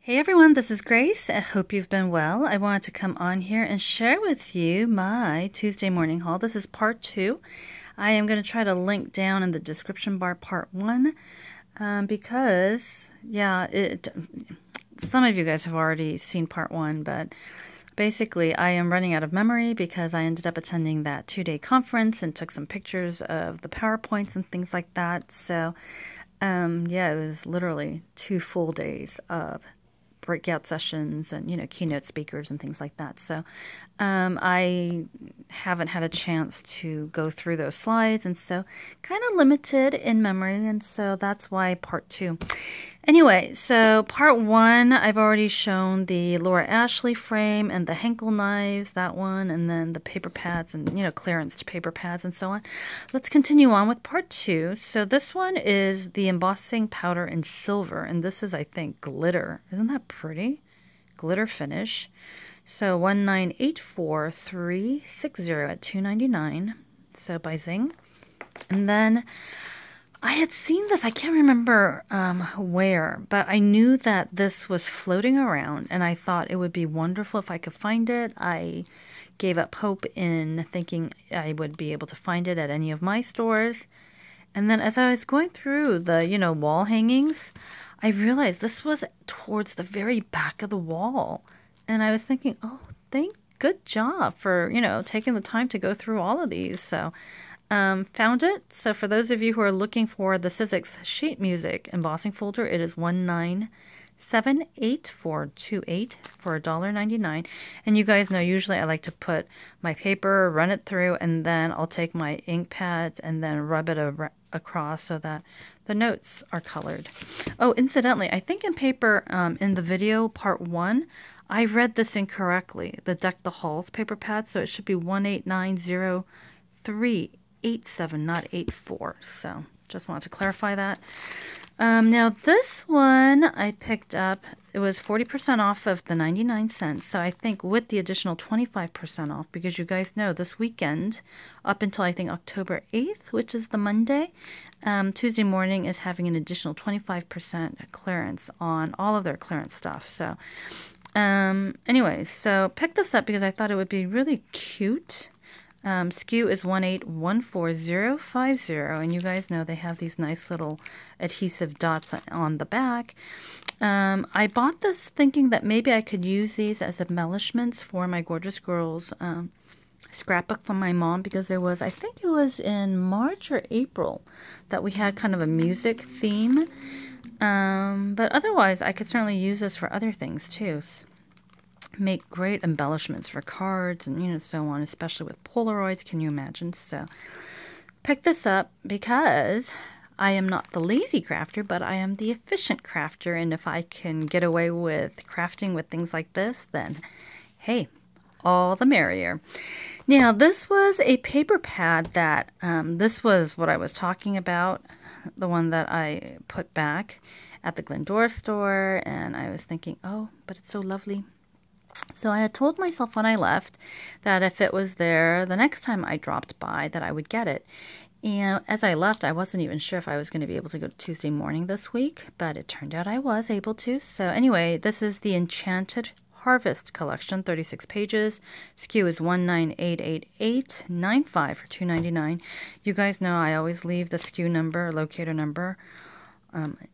Hey everyone, this is Grace. I hope you've been well. I wanted to come on here and share with you my Tuesday morning haul. This is part 2. I am going to try to link down in the description bar part 1 because, some of you guys have already seen part 1, but basically I am running out of memory because I ended up attending that 2-day conference and took some pictures of the PowerPoints and things like that. So, it was literally 2 full days of breakout sessions and, keynote speakers and things like that. So I haven't had a chance to go through those slides, and so kind of limited in memory, and so that's why part 2. Anyway, so part 1, I've already shown the Laura Ashley frame and the Henkel knives, that one, and then the paper pads and, clearance paper pads and so on. Let's continue on with part 2. So this one is the embossing powder in silver, and this is, I think, glitter. Isn't that pretty? Glitter finish. So 1984360 at $2.99. So by Zing. And then I had seen this, I can't remember where, but I knew that this was floating around, and I thought it would be wonderful if I could find it. I gave up hope in thinking I would be able to find it at any of my stores. And then as I was going through the, wall hangings, I realized this was towards the very back of the wall. And I was thinking, oh, good job for, taking the time to go through all of these. So found it. So for those of you who are looking for the Sizzix sheet music embossing folder, it is 1978428 for $1.99. And you guys know usually I like to put my paper, run it through, and then I'll take my ink pads and then rub it across so that the notes are colored. Oh, incidentally, I think in paper, in the video part 1, I read this incorrectly, the Deck the Halls paper pad, so it should be 1890387, not 84. So just wanted to clarify that. Now this one I picked up, it was 40% off of the 99 cents. So I think with the additional 25% off, because you guys know this weekend, up until I think October 8th, which is the Monday, Tuesday morning is having an additional 25% clearance on all of their clearance stuff. So anyways, so picked this up because I thought it would be really cute. SKU is 1814050, and you guys know they have these nice little adhesive dots on the back. I bought this thinking that maybe I could use these as embellishments for my Gorgeous Girls scrapbook from my mom, because there was, I think it was in March or April, that we had kind of a music theme. But otherwise, I could certainly use this for other things too. Make great embellishments for cards and, so on, especially with Polaroids. Can you imagine? So pick this up because I am not the lazy crafter, but I am the efficient crafter. And if I can get away with crafting with things like this, then hey, all the merrier. Now, this was a paper pad that, this was what I was talking about, the one that I put back at the Glendora store, and I was thinking, oh, but it's so lovely. So I had told myself when I left that if it was there the next time I dropped by that I would get it. And as I left, I wasn't even sure if I was going to be able to go Tuesday morning this week, but it turned out I was able to. So anyway, this is the Enchanted Harvest collection, 36 pages. SKU is 1988895 for $2.99. You guys know I always leave the SKU number, locator number,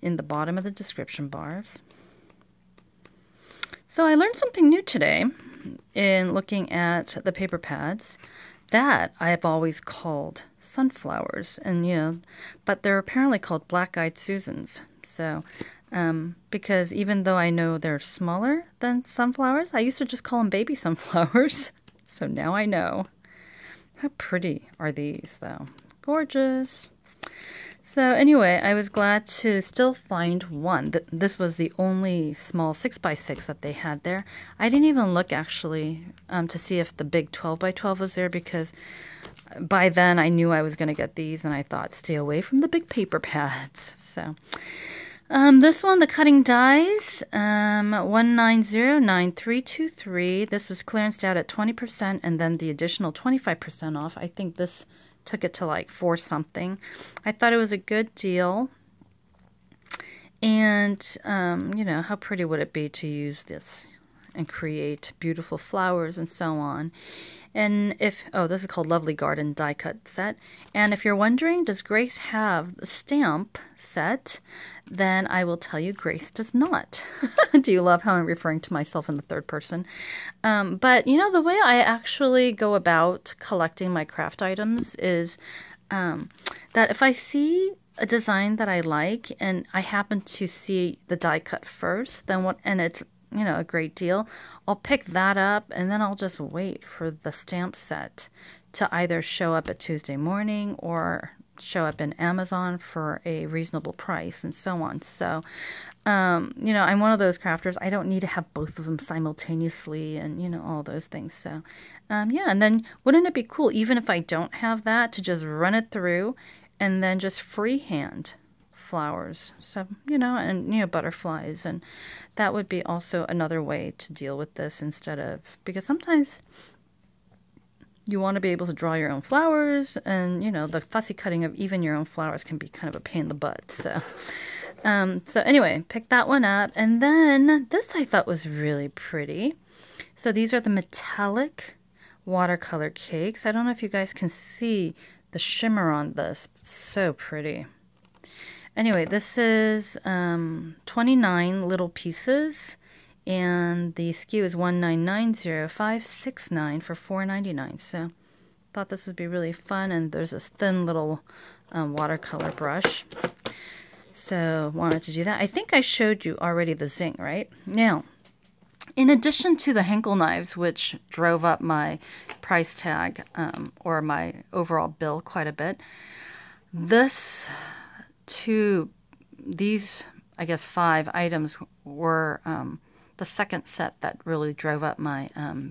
in the bottom of the description bars. So I learned something new today in looking at the paper pads that I have always called sunflowers, and but they're apparently called black-eyed Susans. So because even though I know they're smaller than sunflowers, I used to just call them baby sunflowers. So now I know. How pretty are these though? Gorgeous. So anyway, I was glad to still find one. This was the only small 6x6 that they had there. I didn't even look actually to see if the big 12x12 was there, because by then I knew I was going to get these, and I thought stay away from the big paper pads. So this one, the cutting dies, 1909323. This was clearanced out at 20%, and then the additional 25% off. I think this took it to like $4 something. I thought it was a good deal. And, you know, how pretty would it be to use this and create beautiful flowers and so on. And if, oh, this is called Lovely Garden die cut set. And if you're wondering, does Grace have the stamp set? Then I will tell you Grace does not. Do you love how I'm referring to myself in the third person? But you know, the way I actually go about collecting my craft items is that if I see a design that I like and I happen to see the die cut first, then what, and it's, you know, a great deal, I'll pick that up and then I'll just wait for the stamp set to either show up at Tuesday morning or show up in Amazon for a reasonable price and so on. So, you know, I'm one of those crafters. I don't need to have both of them simultaneously and, you know, all those things. So, yeah, and then wouldn't it be cool, even if I don't have that, to just run it through and then just freehand flowers, so, you know, and, you know, butterflies, and that would be also another way to deal with this instead of, because sometimes you want to be able to draw your own flowers, and, you know, the fussy cutting of even your own flowers can be kind of a pain in the butt, so, so anyway, pick that one up, and then this I thought was really pretty. So these are the metallic watercolor cakes. I don't know if you guys can see the shimmer on this, so pretty. Anyway, this is 29 little pieces, and the SKU is 1990569 for $4.99. So, thought this would be really fun, and there's this thin little watercolor brush. So, wanted to do that. I think I showed you already the zinc, right? Now, in addition to the Henkel knives, which drove up my price tag or my overall bill quite a bit, these, I guess, 5 items were the second set that really drove up my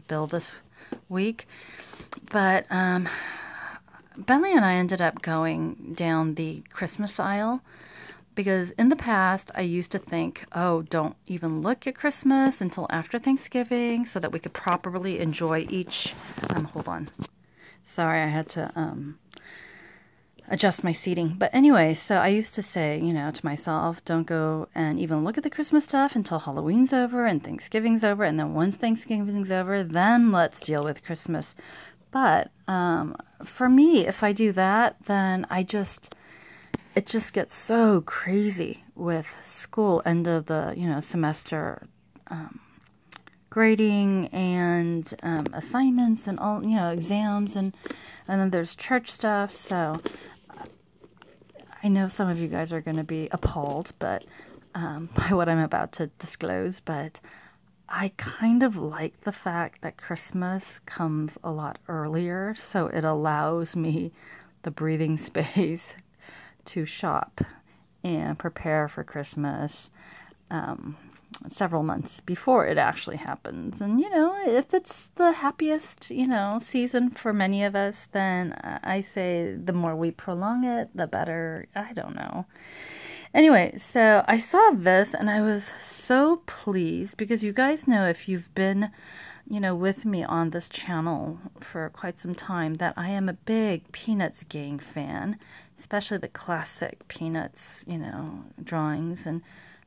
bill this week. But Bentley and I ended up going down the Christmas aisle because in the past I used to think, oh, don't even look at Christmas until after Thanksgiving so that we could properly enjoy each. Hold on. Sorry, I had to adjust my seating. But anyway, so I used to say, you know, to myself, don't go and even look at the Christmas stuff until Halloween's over and Thanksgiving's over. And then once Thanksgiving's over, then let's deal with Christmas. But for me, if I do that, then it just gets so crazy with school, end of the, you know, semester grading and assignments and all, you know, exams, and then there's church stuff. So I know some of you guys are going to be appalled by what I'm about to disclose, but I kind of like the fact that Christmas comes a lot earlier, so it allows me the breathing space to shop and prepare for Christmas several months before it actually happens. And, you know, if it's the happiest, you know, season for many of us, then I say the more we prolong it, the better. I don't know. Anyway, so I saw this and I was so pleased because you guys know, if you've been, you know, with me on this channel for quite some time, that I am a big Peanuts gang fan, especially the classic Peanuts, you know, drawings. And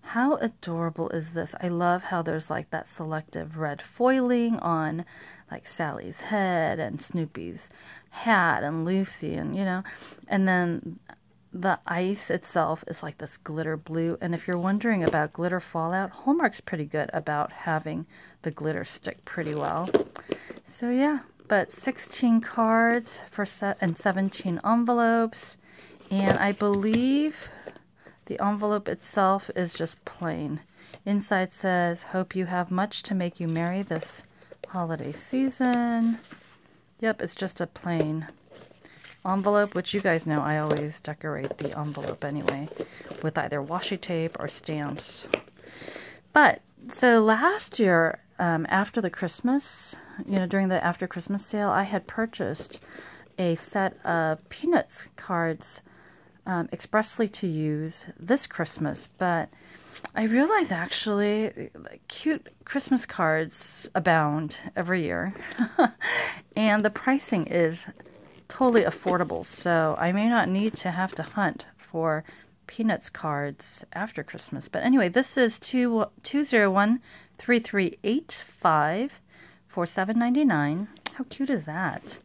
how adorable is this? I love how there's like that selective red foiling on like Sally's head and Snoopy's hat and Lucy, and, you know, and then the ice itself is like this glitter blue. And if you're wondering about glitter fallout, Hallmark's pretty good about having the glitter stick pretty well. So yeah, but 16 cards and 17 envelopes. And I believe the envelope itself is just plain. Inside says, hope you have much to make you merry this holiday season. Yep, it's just a plain envelope, which you guys know I always decorate the envelope anyway with either washi tape or stamps. But so last year, after the Christmas, you know, during the after Christmas sale, I had purchased a set of Peanuts cards expressly to use this Christmas, but I realize actually cute Christmas cards abound every year and the pricing is totally affordable, so I may not need to have to hunt for Peanuts cards after Christmas. But anyway, this is 2013385 for $7.99. How cute is that?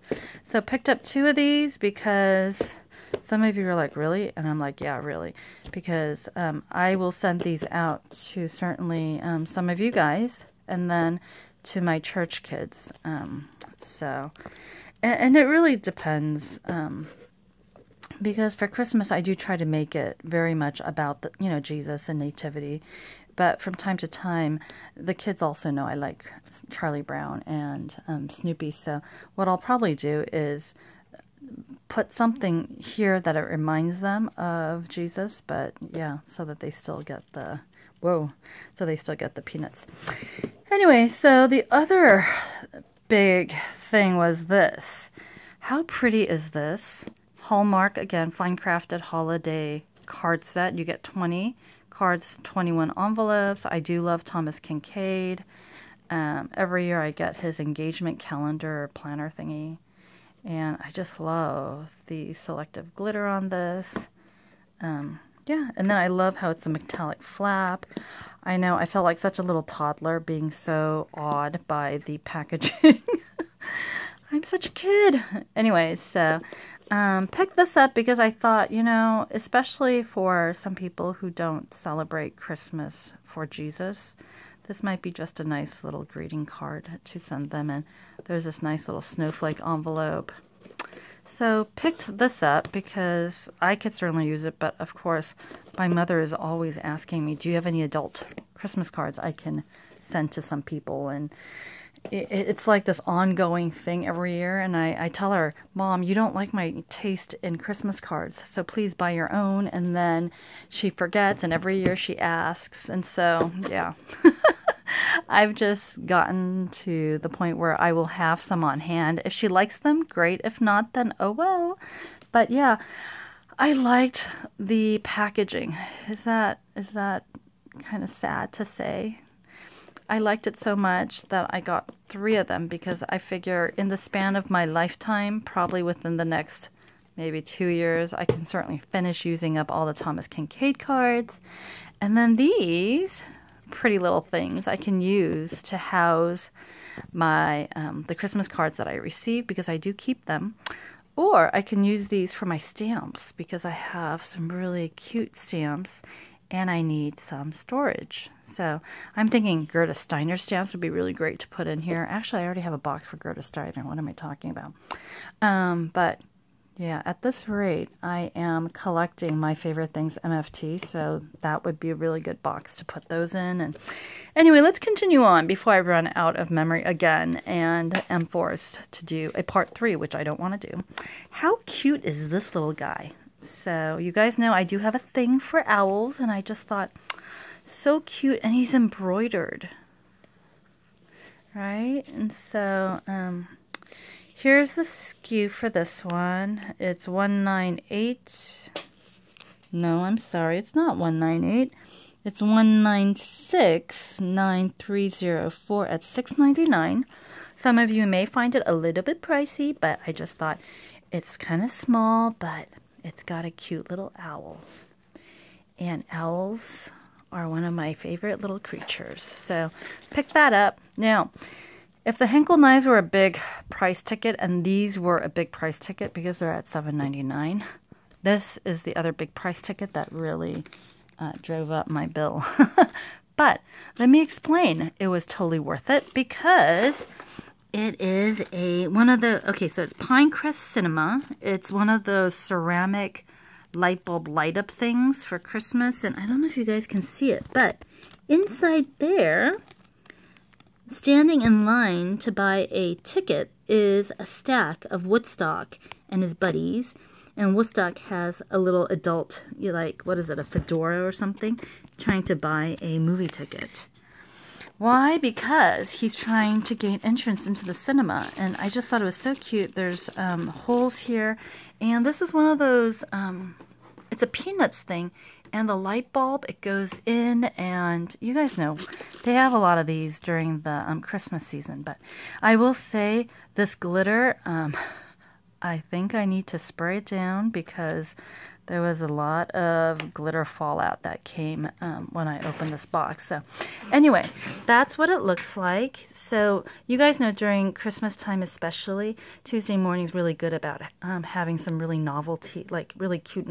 So picked up 2 of these because some of you are like, really? And I'm like, yeah, really. Because I will send these out to certainly some of you guys and then to my church kids. And it really depends. Because for Christmas, I do try to make it very much about the, Jesus and nativity. But from time to time, the kids also know I like Charlie Brown and Snoopy. So what I'll probably do is put something here that it reminds them of Jesus. But yeah, so that they still get the, peanuts. Anyway, so the other big thing was this. How pretty is this? Hallmark, again, fine crafted holiday card set. You get 20 cards, 21 envelopes. I do love Thomas Kincaid. Every year I get his engagement calendar planner thingy. And I just love the selective glitter on this. Yeah, and then I love how it's a metallic flap. I know I felt like such a little toddler being so awed by the packaging. I'm such a kid. Anyways, so picked this up because I thought, especially for some people who don't celebrate Christmas for Jesus, this might be just a nice little greeting card to send them. And there's this nice little snowflake envelope. So picked this up because I could certainly use it, but of course my mother is always asking me, do you have any adult Christmas cards I can send to some people? And it's like this ongoing thing every year, and I tell her, Mom, you don't like my taste in Christmas cards, so please buy your own. And then she forgets, and every year she asks, and so yeah. I've just gotten to the point where I will have some on hand. If she likes them, great. If not, then oh well. But yeah, I liked the packaging. Is that kind of sad to say? I liked it so much that I got 3 of them because I figure in the span of my lifetime, probably within the next maybe 2 years, I can certainly finish using up all the Thomas Kincaid cards. And then these pretty little things I can use to house my the Christmas cards that I receive, because I do keep them. Or I can use these for my stamps because I have some really cute stamps and I need some storage. So I'm thinking Gerda Steiner stamps would be really great to put in here. Actually, I already have a box for Gerda Steiner. What am I talking about? But yeah, at this rate, I am collecting my favorite things MFT, so that would be a really good box to put those in. And anyway, let's continue on before I run out of memory again and am forced to do a part 3, which I don't want to do. How cute is this little guy? So you guys know I do have a thing for owls, and I just thought, so cute, and he's embroidered, right? And so here's the SKU for this one. It's 198. No, I'm sorry, it's not 198. It's 1969304 at $6.99. Some of you may find it a little bit pricey, but I just thought it's kind of small, but it's got a cute little owl. And owls are one of my favorite little creatures. So pick that up. Now, if the Henkel knives were a big price ticket and these were a big price ticket because they're at $7.99, this is the other big price ticket that really drove up my bill. But let me explain. It was totally worth it because it is so it's Pinecrest Cinema. It's one of those ceramic light bulb light up things for Christmas. And I don't know if you guys can see it, but inside there, standing in line to buy a ticket, is a stack of Woodstock and his buddies. And Woodstock has a little adult, a fedora or something, trying to buy a movie ticket. Why? Because he's trying to gain entrance into the cinema. And I just thought it was so cute. There's holes here. And this is one of those, it's a Peanuts thing. And the light bulb, it goes in. And you guys know, they have a lot of these during the Christmas season. But I will say, this glitter, I think I need to spray it down because there was a lot of glitter fallout that came when I opened this box. So anyway, that's what it looks like. So you guys know during Christmas time especially, Tuesday morning's really good about having some really novelty, like really cute novelty